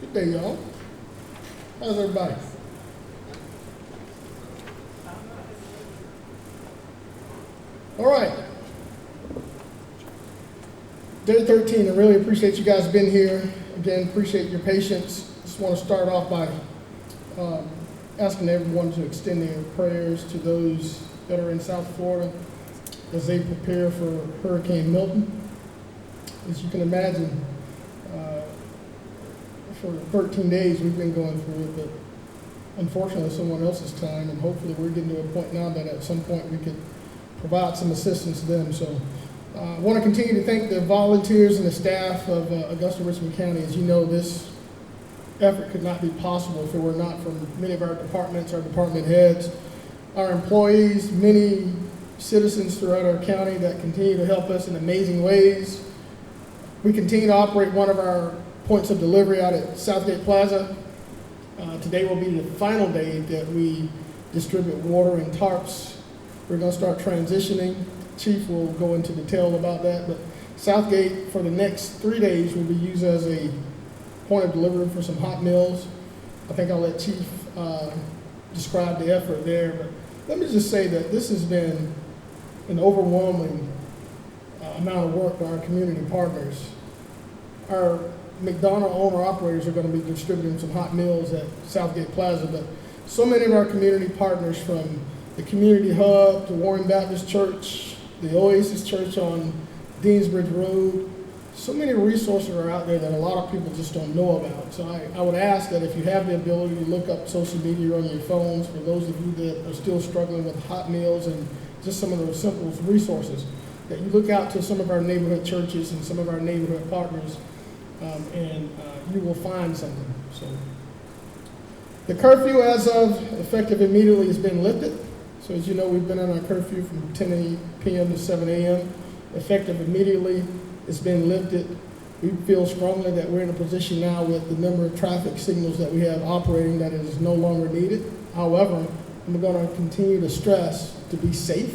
Good day, y'all. How's everybody? All right. Day 13, I really appreciate you guys being here. Again, appreciate your patience. Just want to start off by asking everyone to extend their prayers to those that are in South Florida as they prepare for Hurricane Milton. As you can imagine, for 13 days we've been going through it, but unfortunately someone else's time, and hopefully we're getting to a point now that at some point we could provide some assistance to them. So I want to continue to thank the volunteers and the staff of Augusta, Richmond County. As you know, this effort could not be possible if it were not from many of our departments, our department heads, our employees, many citizens throughout our county that continue to help us in amazing ways. We continue to operate one of our points of delivery out at Southgate Plaza. Today will be the final day that we distribute water and tarps. We're going to start transitioning. Chief will go into detail about that, but Southgate for the next 3 days will be used as a point of delivery for some hot meals. I think I'll let Chief describe the effort there, but let me just say that this has been an overwhelming amount of work by our community partners. Our McDonald's owner-operators are going to be distributing some hot meals at Southgate Plaza, but so many of our community partners, from the Community Hub, the Warren Baptist Church, the Oasis Church on Deansbridge Road, so many resources are out there that a lot of people just don't know about. So I would ask that if you have the ability to look up social media on your phones, for those of you that are still struggling with hot meals and just some of those simple resources, that you look out to some of our neighborhood churches and some of our neighborhood partners, and you will find something. So the curfew, as of effective immediately, has been lifted. So as you know, we've been on our curfew from 10 p.m. to 7 a.m. Effective immediately, it's been lifted. We feel strongly that we're in a position now with the number of traffic signals that we have operating that it is no longer needed. However, I'm going to continue to stress to be safe,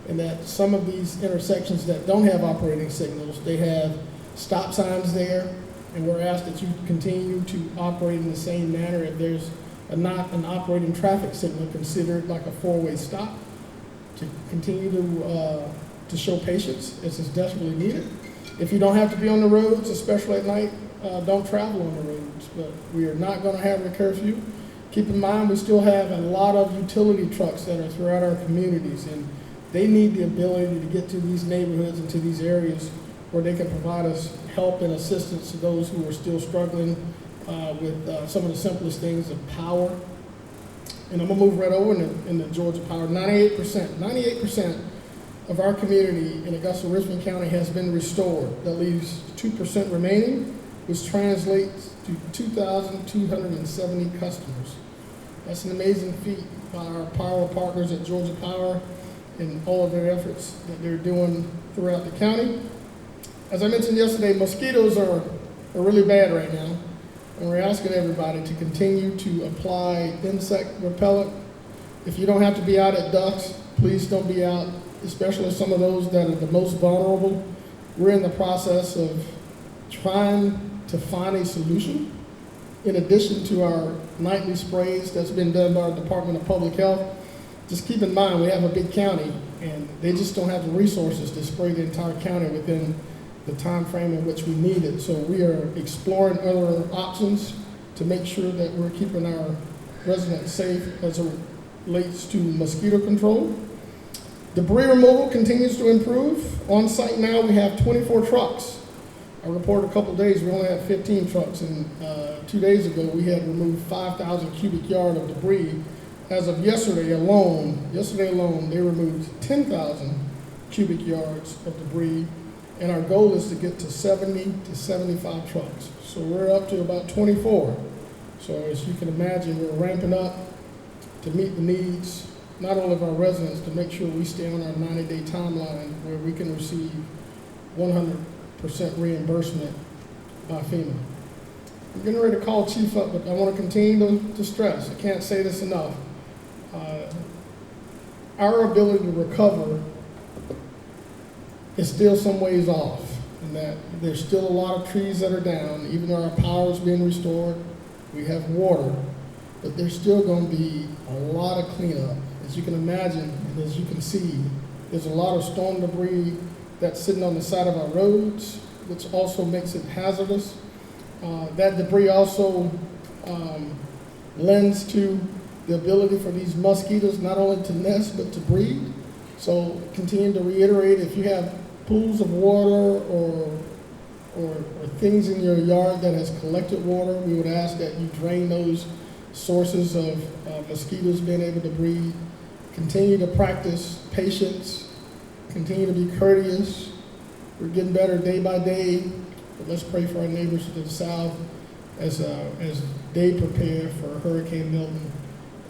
and that some of these intersections that don't have operating signals, they have stop signs there, and we're asked that you continue to operate in the same manner. If there's not an operating traffic signal, considered like a four-way stop, to continue to show patience as is desperately needed. If you don't have to be on the roads, especially at night, don't travel on the roads. But we are not going to have a curfew. Keep in mind, we still have a lot of utility trucks that are throughout our communities, and they need the ability to get to these neighborhoods and to these areas where they can provide us help and assistance to those who are still struggling with some of the simplest things of power. And I'm going to move right over into Georgia Power. 98% of our community in Augusta, Richmond County has been restored. That leaves 2% remaining, which translates to 2,270 customers. That's an amazing feat by our power partners at Georgia Power and all of their efforts that they're doing throughout the county. As I mentioned yesterday, mosquitoes are really bad right now, and we're asking everybody to continue to apply insect repellent. If you don't have to be out at dusk, please don't be out, especially some of those that are the most vulnerable. We're in the process of trying to find a solution, in addition to our nightly sprays that's been done by our Department of Public Health. Just keep in mind, we have a big county, and they just don't have the resources to spray the entire county within the time frame in which we need it. So we are exploring other options to make sure that we're keeping our residents safe as it relates to mosquito control. Debris removal continues to improve. On site now, we have 24 trucks. I reported a couple of days, we only had 15 trucks, and 2 days ago, we had removed 5,000 cubic yards of debris. As of yesterday alone, they removed 10,000 cubic yards of debris, and our goal is to get to 70 to 75 trucks. So we're up to about 24. So as you can imagine, we're ramping up to meet the needs, not only of our residents, to make sure we stay on our 90-day timeline where we can receive 100% reimbursement by FEMA. I'm getting ready to call Chief up, but I want to continue to stress, I can't say this enough, our ability to recover is still some ways off. in that there's still a lot of trees that are down, even though our power is being restored, we have water, but there's still going to be a lot of cleanup. As you can imagine, and as you can see, there's a lot of storm debris that's sitting on the side of our roads, which also makes it hazardous. That debris also lends to the ability for these mosquitoes not only to nest but to breed. So continue to reiterate, if you have pools of water or things in your yard that has collected water, we would ask that you drain those sources of mosquitoes being able to breed. Continue to practice patience, continue to be courteous. We're getting better day by day, but let's pray for our neighbors to the south as they prepare for Hurricane Milton.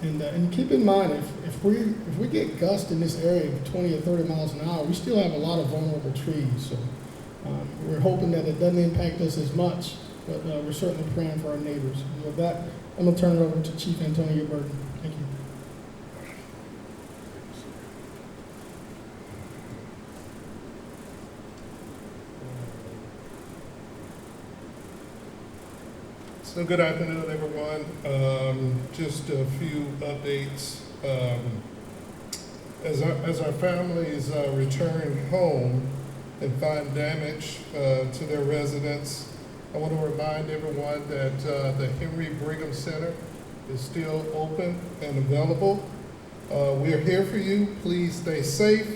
And keep in mind, if we get gusts in this area of 20 or 30 miles an hour, we still have a lot of vulnerable trees. So we're hoping that it doesn't impact us as much, but we're certainly praying for our neighbors. And with that, I'm going to turn it over to Chief Antonio Burton. Thank you. So good afternoon, everyone. Just a few updates. As our families return home and find damage to their residence, I want to remind everyone that the Henry Brigham Center is still open and available. We are here for you. Please stay safe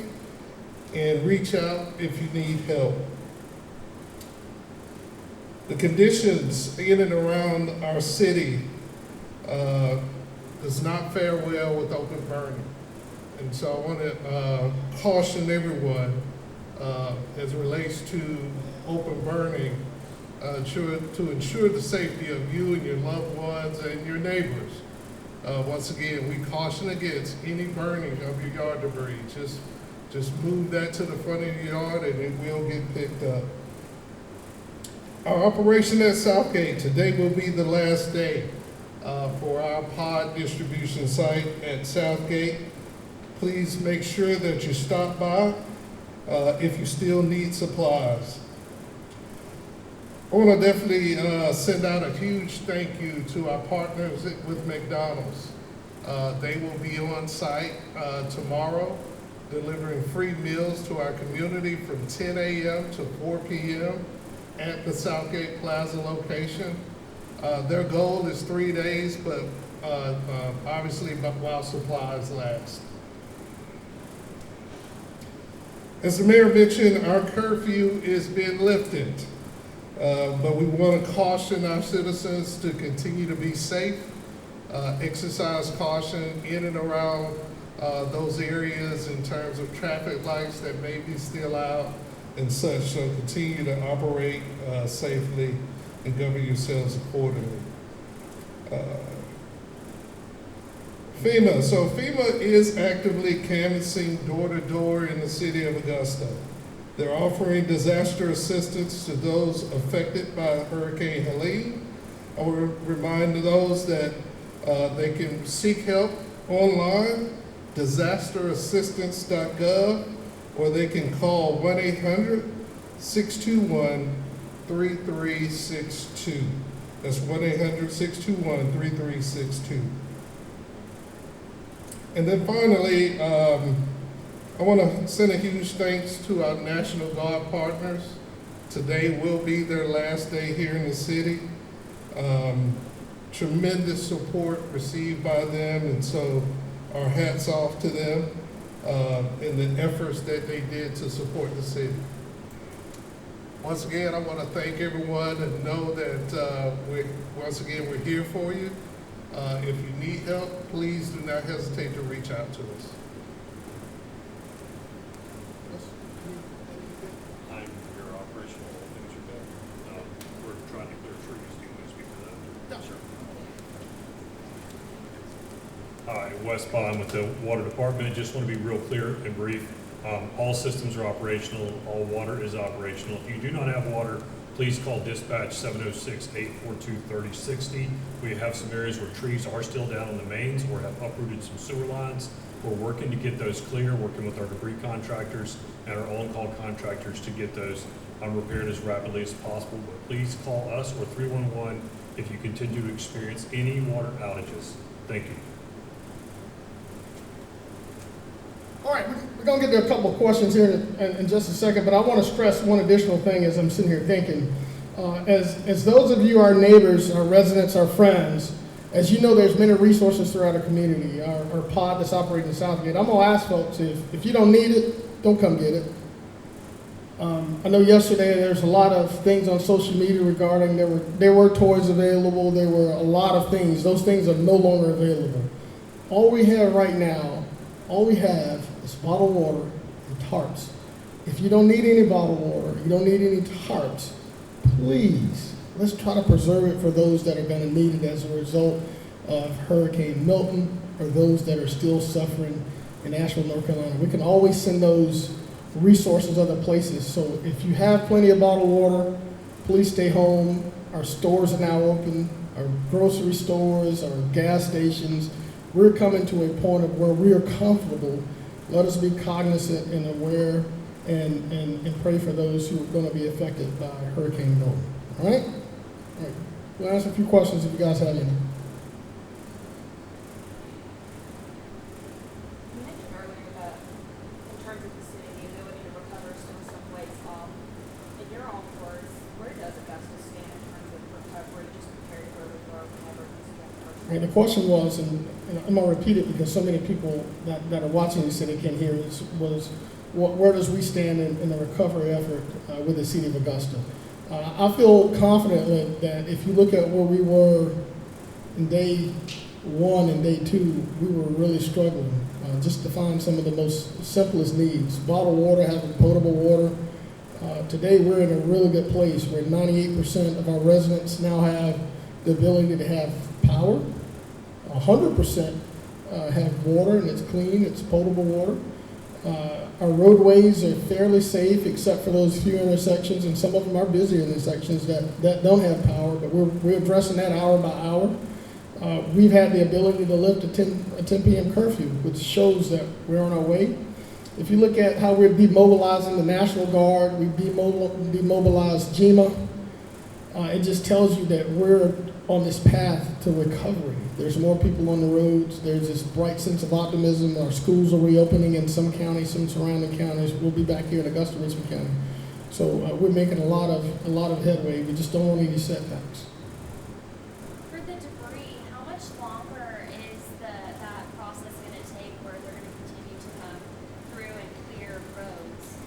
and reach out if you need help. The conditions in and around our city does not fare well with open burning. And so I want to caution everyone as it relates to open burning to ensure the safety of you and your loved ones and your neighbors. Once again, we caution against any burning of your yard debris. Just move that to the front of your yard and it will get picked up. Our operation at Southgate today will be the last day for our pod distribution site at Southgate. Please make sure that you stop by if you still need supplies. I want to definitely send out a huge thank you to our partners with McDonald's. They will be on site tomorrow delivering free meals to our community from 10 a.m. to 4 p.m. at the Southgate Plaza location. Their goal is 3 days, but obviously while supplies last. As the mayor mentioned, our curfew is being lifted, but we want to caution our citizens to continue to be safe, exercise caution in and around those areas in terms of traffic lights that may be still out and such, so continue to operate safely and govern yourselves accordingly. FEMA. So FEMA is actively canvassing door to door in the city of Augusta. They're offering disaster assistance to those affected by Hurricane Helene. I will remind those that they can seek help online, disasterassistance.gov, or they can call 1-800-621-3362. That's 1-800-621-3362. And then finally, I want to send a huge thanks to our National Guard partners. Today will be their last day here in the city. Tremendous support received by them, and so our hats off to them in the efforts that they did to support the city. Once again, I want to thank everyone and know that we're here for you. If you need help, please do not hesitate to reach out to us. I'm your operational manager. We're trying to clear trees. Do you want to speak to that? Yeah, sure. Hi, Wes Bond with the Water Department. Just want to be real clear and brief. All systems are operational. All water is operational. If you do not have water, please call dispatch 706-842-3060. We have some areas where trees are still down on the mains or have uprooted some sewer lines. We're working to get those clear, working with our debris contractors and our on-call contractors to get those repaired as rapidly as possible. But please call us or 311 if you continue to experience any water outages. Thank you. All right, we're going to get to a couple of questions here in just a second, but I want to stress one additional thing as I'm sitting here thinking. As those of you, our neighbors, our residents, our friends, as you know, there's many resources throughout our community. Our pod that's operating in Southgate. I'm going to ask folks, if you don't need it, don't come get it. I know yesterday there's a lot of things on social media regarding there were toys available, there were a lot of things. Those things are no longer available. All we have right now, is bottled water and tarps. If you don't need any bottled water, you don't need any tarps, please, let's try to preserve it for those that are going to need it as a result of Hurricane Milton or those that are still suffering in Asheville, North Carolina. We can always send those resources other places. So if you have plenty of bottled water, please stay home. Our stores are now open, our grocery stores, our gas stations. We're coming to a point of where we are comfortable. Let us be cognizant and aware and pray for those who are going to be affected by Hurricane Milton. All right? All right. We'll answer a few questions if you guys have any. And the question was, and I'm going to repeat it because so many people that are watching the city can hear it, was where does we stand in the recovery effort with the city of Augusta? I feel confident that if you look at where we were in day 1 and day 2, we were really struggling just to find some of the most simplest needs. Bottled water, having potable water. Today we're in a really good place where 98% of our residents now have the ability to have power. 100% have water, and it's clean, it's potable water. Our roadways are fairly safe except for those few intersections, and some of them are busy intersections that don't have power, but we're addressing that hour by hour. We've had the ability to lift a 10 p.m. curfew, which shows that we're on our way. If you look at how we're demobilizing the National Guard, we demobilized GEMA, it just tells you that we're on this path to recovery. There's more people on the roads. There's this bright sense of optimism. Our schools are reopening in some counties, some surrounding counties. We'll be back here in Augusta, Richmond County. So we're making a lot of headway. We just don't want any setbacks. For the debris, how much longer is that process going to take where they're going to continue to come through and clear roads?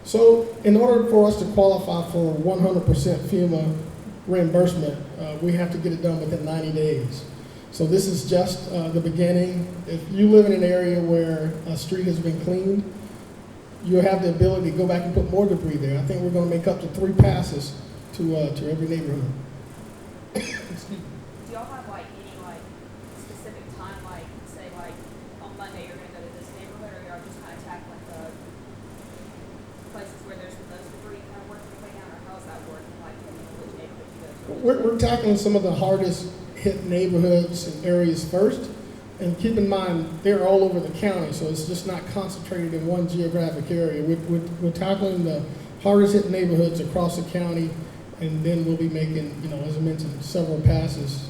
So in order for us to qualify for 100% FEMA reimbursement, we have to get it done within 90 days. So this is just the beginning. If you live in an area where a street has been cleaned, you'll have the ability to go back and put more debris there. I think we're going to make up to 3 passes to every neighborhood. Excuse me. Do y'all have any specific time, say on Monday you're going to go to this neighborhood, or y'all just kind of tackling the places where there's the most debris kind of working your way down, or how's that working? Which neighborhood you go to? We're tackling some of the hardest hit neighborhoods and areas first. And keep in mind, they're all over the county, so it's just not concentrated in one geographic area. We're tackling the hardest hit neighborhoods across the county, and then we'll be making, as I mentioned, several passes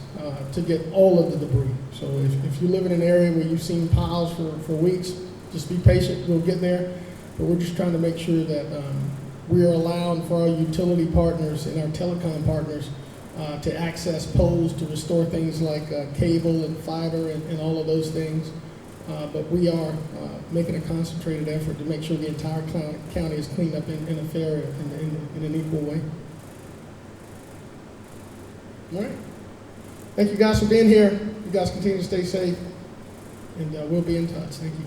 to get all of the debris. So if you live in an area where you've seen piles for weeks, just be patient, we'll get there. But we're just trying to make sure that we are allowing for our utility partners and our telecom partners to access poles to restore things like cable and fiber and all of those things. But we are making a concentrated effort to make sure the entire county is cleaned up in a fair and in an equal way. All right. Thank you guys for being here. You guys continue to stay safe, and we'll be in touch. Thank you.